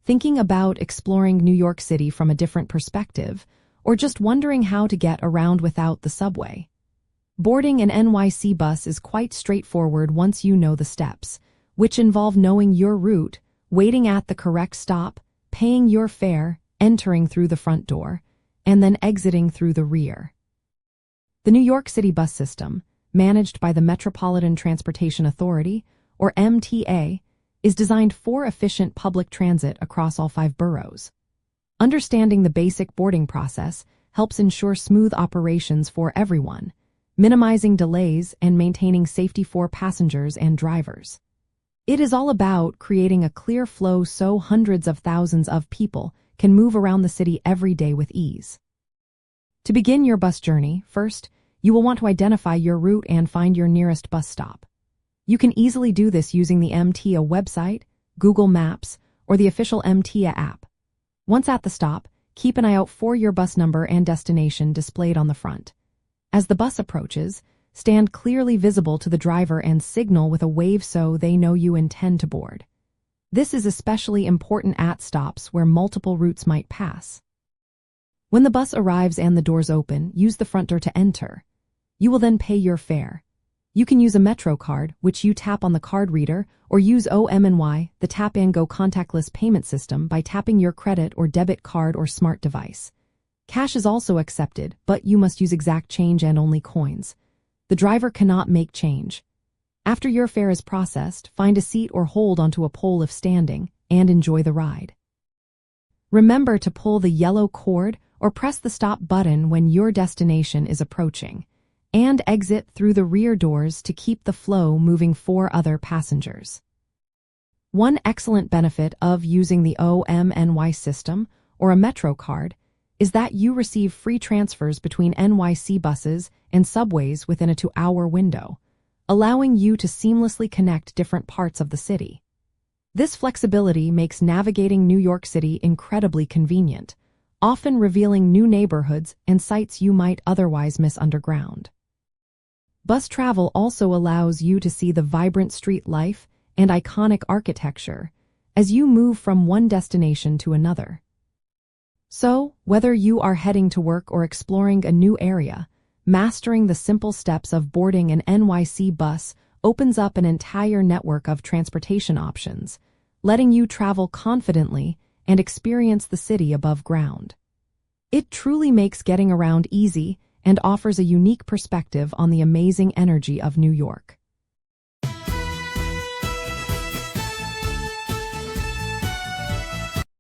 thinking about exploring New York City from a different perspective, or just wondering how to get around without the subway? Boarding an NYC bus is quite straightforward once you know the steps, which involve knowing your route, waiting at the correct stop, paying your fare, entering through the front door, and then exiting through the rear. The New York City bus system, managed by the Metropolitan Transportation Authority, or MTA, is designed for efficient public transit across all 5 boroughs. Understanding the basic boarding process helps ensure smooth operations for everyone, minimizing delays and maintaining safety for passengers and drivers. It is all about creating a clear flow so hundreds of thousands of people can move around the city every day with ease. To begin your bus journey, first, you will want to identify your route and find your nearest bus stop. You can easily do this using the MTA website, Google Maps, or the official MTA app. Once at the stop, keep an eye out for your bus number and destination displayed on the front. As the bus approaches, stand clearly visible to the driver and signal with a wave so they know you intend to board. This is especially important at stops where multiple routes might pass. When the bus arrives and the doors open, use the front door to enter. You will then pay your fare. You can use a MetroCard, which you tap on the card reader, or use OMNY, the tap-and-go contactless payment system, by tapping your credit or debit card or smart device. Cash is also accepted, but you must use exact change and only coins. The driver cannot make change. After your fare is processed, find a seat or hold onto a pole if standing, and enjoy the ride. Remember to pull the yellow cord or press the stop button when your destination is approaching, and exit through the rear doors to keep the flow moving for other passengers. One excellent benefit of using the OMNY system, or a MetroCard, is that you receive free transfers between NYC buses and subways within a 2-hour window, allowing you to seamlessly connect different parts of the city. This flexibility makes navigating New York City incredibly convenient, often revealing new neighborhoods and sights you might otherwise miss underground. Bus travel also allows you to see the vibrant street life and iconic architecture as you move from one destination to another. So, whether you are heading to work or exploring a new area, mastering the simple steps of boarding an NYC bus opens up an entire network of transportation options, letting you travel confidently and experience the city above ground. It truly makes getting around easy and offers a unique perspective on the amazing energy of New York.